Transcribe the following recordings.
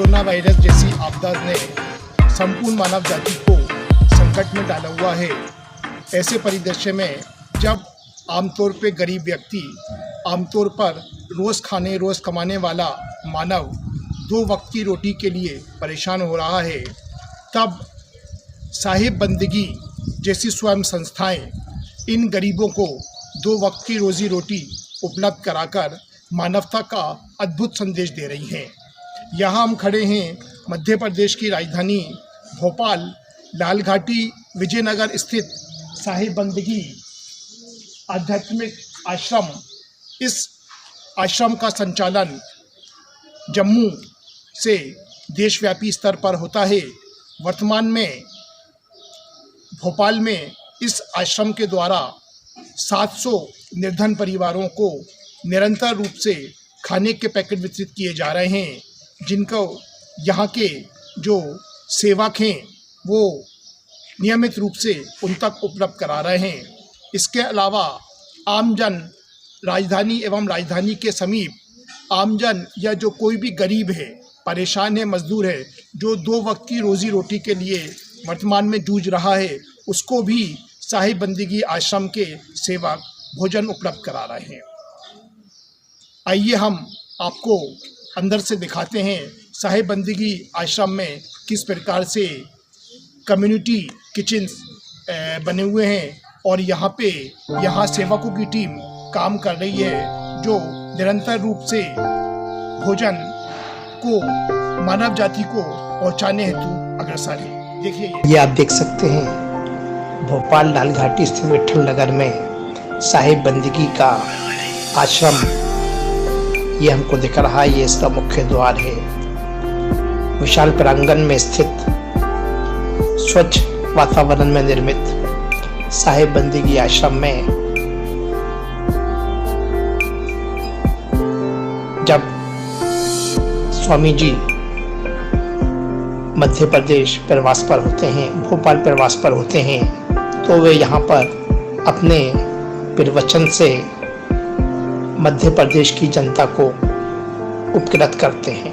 Corona virus जैसी आपदा ने संपूर्ण मानव जाति को संकट में डाला हुआ है। ऐसे परिदृश्य में जब आमतौर पे गरीब व्यक्ति, आमतौर पर रोज़ कमाने वाला मानव 2 वक्त की रोटी के लिए परेशान हो रहा है, तब साहिब बंदगी जैसी स्वयं संस्थाएं इन गरीबों को 2 वक्त की रोज़ी रोटी उपलब्ध कराकर मानवता का अद्भुत संदेश दे रही हैं। यहाँ हम खड़े हैं मध्य प्रदेश की राजधानी भोपाल लाल घाटी विजयनगर स्थित साहिब बंदगी आध्यात्मिक आश्रम। इस आश्रम का संचालन जम्मू से देशव्यापी स्तर पर होता है। वर्तमान में भोपाल में इस आश्रम के द्वारा 700 निर्धन परिवारों को निरंतर रूप से खाने के पैकेट वितरित किए जा रहे हैं, जिनको यहाँ के जो सेवक हैं वो नियमित रूप से उन तक उपलब्ध करा रहे हैं। इसके अलावा आमजन, राजधानी एवं राजधानी के समीप आमजन या जो कोई भी गरीब है, परेशान है, मजदूर है, जो 2 वक्त की रोज़ी रोटी के लिए वर्तमान में जूझ रहा है, उसको भी साहिब बंदगी आश्रम के सेवक भोजन उपलब्ध करा रहे हैं। आइए हम आपको अंदर से दिखाते हैं साहिब बंदगी आश्रम में किस प्रकार से कम्युनिटी किचन्स बने हुए हैं और यहाँ सेवकों की टीम काम कर रही है, जो निरंतर रूप से भोजन को मानव जाति को पहुंचाने हेतु अग्रसर है। देखिए ये आप देख सकते हैं भोपाल लाल घाटी स्थित विठल नगर में साहिब बंदगी का आश्रम ये हमको दिख रहा है। ये इसका मुख्य द्वार है। विशाल प्रांगण में स्थित स्वच्छ वातावरण में निर्मित साहिब बंदगी आश्रम में जब स्वामी जी मध्य प्रदेश प्रवास पर होते हैं, भोपाल प्रवास पर होते हैं, तो वे यहाँ पर अपने प्रवचन से मध्य प्रदेश की जनता को उपकृत करते हैं।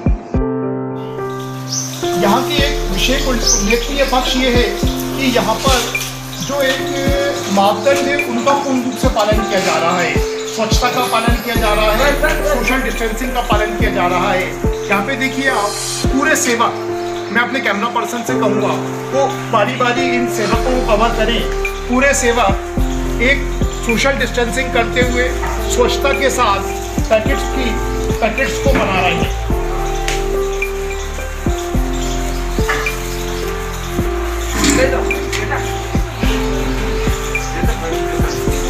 यहाँ की एक विशेष उल्लेखनीय पक्ष ये है कि यहाँ पर जो एक मापदंड है उनका पूर्ण रूप से पालन किया जा रहा है। स्वच्छता का पालन किया जा रहा है, सोशल डिस्टेंसिंग का पालन किया जा रहा है। यहाँ पे देखिए आप पूरे सेवक, मैं अपने कैमरा पर्सन से कहूँगा वो बारी बारी इन सेवकों को कवर करें। पूरे सेवक एक सोशल डिस्टेंसिंग करते हुए स्वच्छता के साथ पैकेट्स को बना रहे हैं।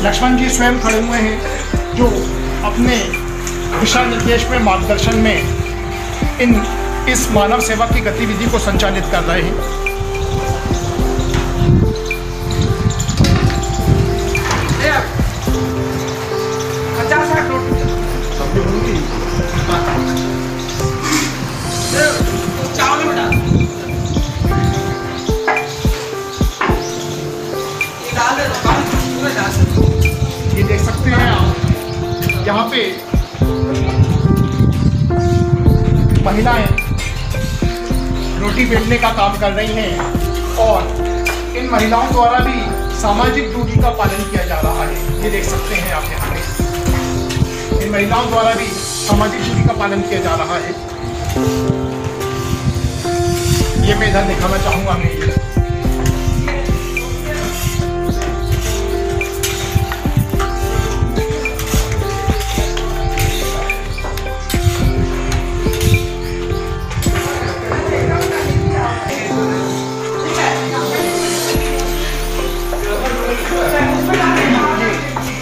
लक्ष्मण जी स्वयं खड़े हुए हैं, जो अपने दिशा निर्देश में, मार्गदर्शन में इस मानव सेवा की गतिविधि को संचालित कर रहे हैं। ये देख सकते हैं आप, यहाँ पे महिलाएं रोटी बेलने का काम कर रही हैं और इन महिलाओं द्वारा भी सामाजिक दूरी का पालन किया जा रहा है। ये देख सकते हैं आप यहाँ पे इन महिलाओं द्वारा भी सामाजिक दूरी का पालन किया जा रहा है। ये मैं इधर दिखाना चाहूँगा। मैं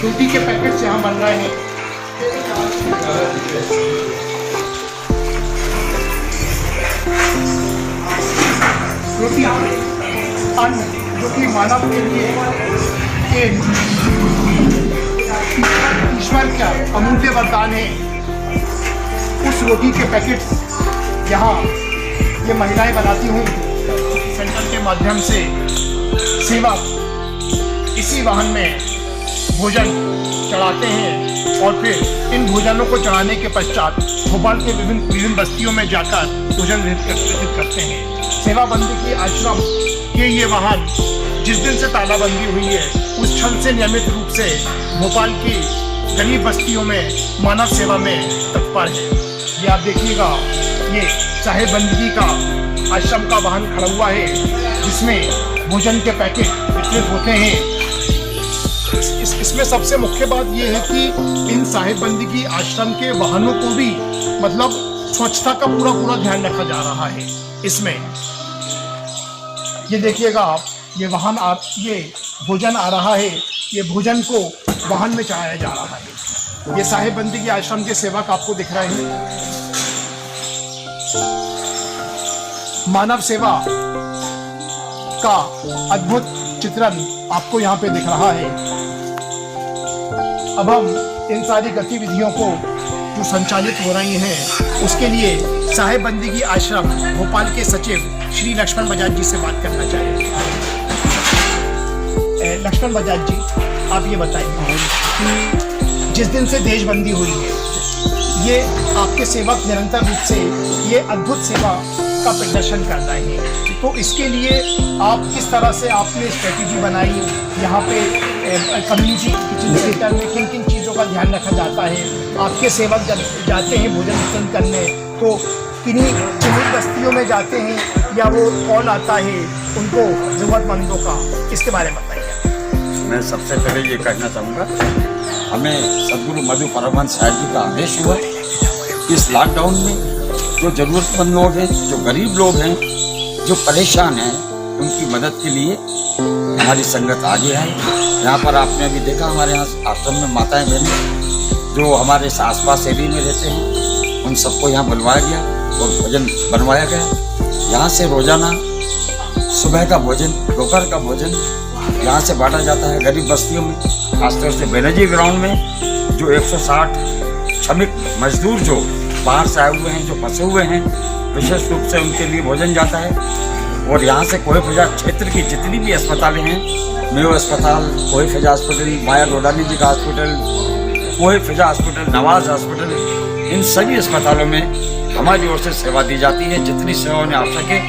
रोटी के पैकेट्स यहाँ बन रहे हैं। रोटी अन्न जो कि मानव के लिए एक ईश्वर का अमूल्य वरदान है, उस रोटी के पैकेट्स यहाँ ये महिलाएं बनाती हुई सेंटर के माध्यम से सेवा इसी वाहन में भोजन चढ़ाते हैं और फिर इन भोजनों को चढ़ाने के पश्चात भोपाल के विभिन्न बस्तियों में जाकर भोजन वितरित करते हैं। सेवा बंदी की आश्रम के ये वाहन जिस दिन से तालाबंदी हुई है उस क्षण से नियमित रूप से भोपाल की गरीब बस्तियों में मानव सेवा में तत्पर है। ये आप देखिएगा, ये साहिब बंदगी का आश्रम का वाहन खड़ा हुआ है जिसमें भोजन के पैकेट वितरित होते हैं। इसमें सबसे मुख्य बात यह है कि इन साहिब बंदगी आश्रम के वाहनों को भी मतलब स्वच्छता का पूरा ध्यान रखा जा रहा है। इसमें ये देखिएगा आप, ये भोजन आ रहा है, ये भोजन को वाहन में चढ़ाया जा रहा है। ये साहिब बंदगी आश्रम के सेवक आपको दिख रहे हैं। मानव सेवा का अद्भुत चित्रण आपको यहाँ पे दिख रहा है। अब हम इन सारी गतिविधियों को जो संचालित हो रही हैं उसके लिए साहिब बंदगी आश्रम भोपाल के सचिव श्री लक्ष्मण बजाज जी से बात करना चाहेंगे। लक्ष्मण बजाज जी, आप ये बताइए कि जिस दिन से देशबंदी हुई है ये आपके सेवक निरंतर रूप से ये अद्भुत सेवा का प्रदर्शन कर रहे हैं, तो इसके लिए आप किस तरह से आपने स्ट्रेटेजी बनाई, यहाँ पे कम्युनिटी किचन सेंटर में किन किन चीज़ों का ध्यान रखा जाता है? आपके सेवक जब जाते हैं भोजन वितरण करने तो किन्हीं चिन्हित बस्तियों में जाते हैं या वो कॉल आता है उनको ज़रूरतमंदों का, इसके बारे में बताइए। मैं सबसे पहले ये कहना चाहूँगा, हमें सदगुरु मधु परमहंस साहिब जी का आदेश हुआ इस लॉकडाउन में जो ज़रूरतमंद लोग हैं, जो गरीब लोग हैं, जो परेशान हैं, उनकी मदद के लिए हमारी संगत आगे है। यहाँ पर आपने अभी देखा हमारे यहाँ आश्रम में माताएं बहनें जो हमारे आसपास एरिया में रहते हैं उन सबको यहाँ बुलवाया गया और भोजन बनवाया गया। यहाँ से रोजाना सुबह का भोजन, दोपहर का भोजन यहाँ से बांटा जाता है गरीब बस्तियों में। खासतौर से बैनर्जी ग्राउंड में जो 160 श्रमिक मजदूर जो बाहर से आए हुए हैं, जो फंसे हुए हैं, विशेष रूप से उनके लिए भोजन जाता है। और यहाँ से कोहे फिजा क्षेत्र की जितनी भी अस्पतालें हैं, मेयो अस्पताल, कोहे फिजा हॉस्पिटल, माया रोडानी जी का हॉस्पिटल, कोहे फिजा हॉस्पिटल, नवाज हॉस्पिटल, इन सभी अस्पतालों में हमारी ओर से सेवा दी जाती है। जितनी सेवा उन्हें आवश्यक है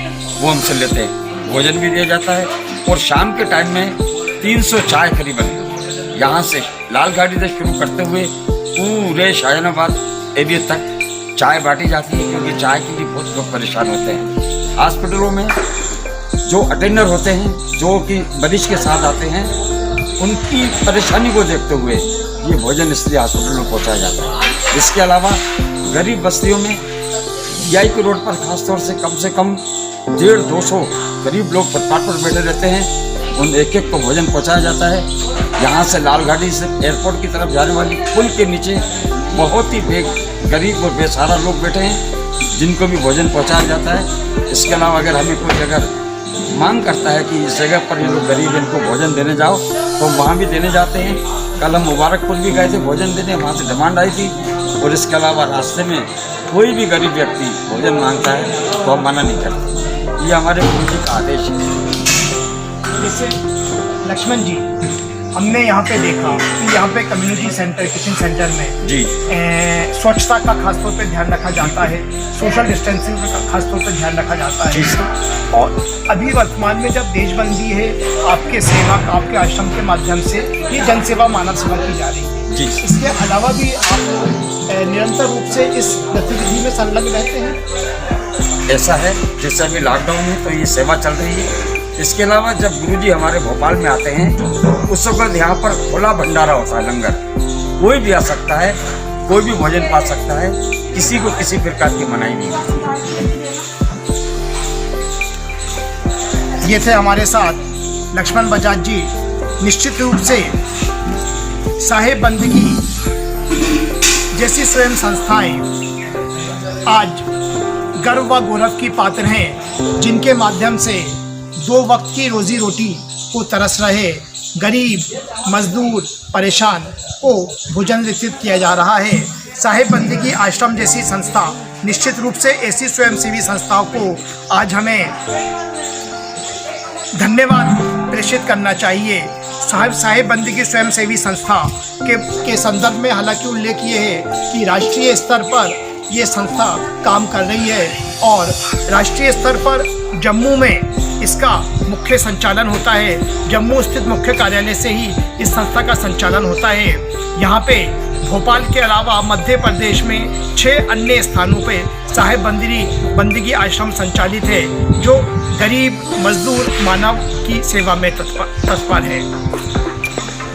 वो हमसे लेते हैं। भोजन भी दिया जाता है और शाम के टाइम में 300 चाय करीबन यहाँ से लाल गाड़ी से शुरू करते हुए पूरे शाहजहानाबाद एरिया तक चाय बांटी जाती है, क्योंकि चाय के लिए बहुत लोग परेशान होते हैं। हॉस्पिटलों में जो अटेंडर होते हैं, जो कि मरीज के साथ आते हैं, उनकी परेशानी को देखते हुए ये भोजन इसलिए हॉस्पिटल में पहुँचाया जाता है। इसके अलावा गरीब बस्तियों में DI के रोड पर खासतौर से कम 150-200 गरीब लोग फुटपाथ पर बैठे रहते हैं, उन एक को भोजन पहुँचाया जाता है। यहाँ से लाल गाड़ी से एयरपोर्ट की तरफ जाने वाली पुल के नीचे बहुत ही गरीब और बेसहारा लोग बैठे हैं जिनको भी भोजन पहुँचाया जाता है। इसके अलावा अगर हमें कोई अगर मांग करता है कि इस जगह पर ये लोग गरीब इनको भोजन देने जाओ तो वहाँ भी देने जाते हैं। कल हम मुबारकपुर भी गए थे भोजन देने, वहाँ से डिमांड आई थी। और इसके अलावा रास्ते में कोई भी गरीब व्यक्ति भोजन मांगता है तो हम मना नहीं करते। ये हमारे गुरु जी का आदेश है। जैसे लक्ष्मण जी, हमने यहाँ पे देखा कि यहाँ पे कम्युनिटी सेंटर, किचन सेंटर में जी स्वच्छता का खासतौर पे ध्यान रखा जाता है, सोशल डिस्टेंसिंग का खासतौर पे ध्यान रखा जाता है। और अभी वर्तमान में जब देशबंदी है, आपके सेवक, आपके आश्रम के माध्यम से ये जनसेवा, मानव सेवा की जा रही है जी। इसके अलावा भी आप निरंतर रूप से इस गतिविधि में संलग्न रहते हैं? ऐसा है, जैसे अभी लॉकडाउन है तो ये सेवा चल रही है। इसके अलावा जब गुरुजी हमारे भोपाल में आते हैं उस वक्त यहाँ पर खुला भंडारा होता है, लंगर, कोई भी आ सकता है, कोई भी भोजन पा सकता है, किसी को किसी प्रकार की मनाही नहीं होती। ये थे हमारे साथ लक्ष्मण बजाज जी। निश्चित रूप से साहिब बंदगी जैसी स्वयं संस्थाएं आज गर्व व गौरव की पात्र हैं, जिनके माध्यम से 2 वक्त की रोजी रोटी को तरस रहे गरीब, मजदूर, परेशान को भोजन वितरित किया जा रहा है। साहिब बंदगी आश्रम जैसी संस्था, निश्चित रूप से ऐसी स्वयंसेवी संस्थाओं को आज हमें धन्यवाद प्रेषित करना चाहिए। साहिब बंदगी स्वयंसेवी संस्था के संदर्भ में हालांकि उल्लेख ये है कि राष्ट्रीय स्तर पर ये संस्था काम कर रही है और राष्ट्रीय स्तर पर जम्मू में इसका मुख्य संचालन होता है। जम्मू स्थित मुख्य कार्यालय से ही इस संस्था का संचालन होता है। यहाँ पे भोपाल के अलावा मध्य प्रदेश में 6 अन्य स्थानों पे साहिब बंदगी आश्रम संचालित है जो गरीब मजदूर मानव की सेवा में तत्पर है।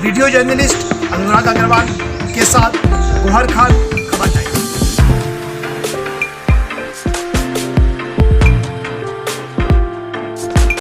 वीडियो जर्नलिस्ट अनुराग अग्रवाल के साथ गोहर खान,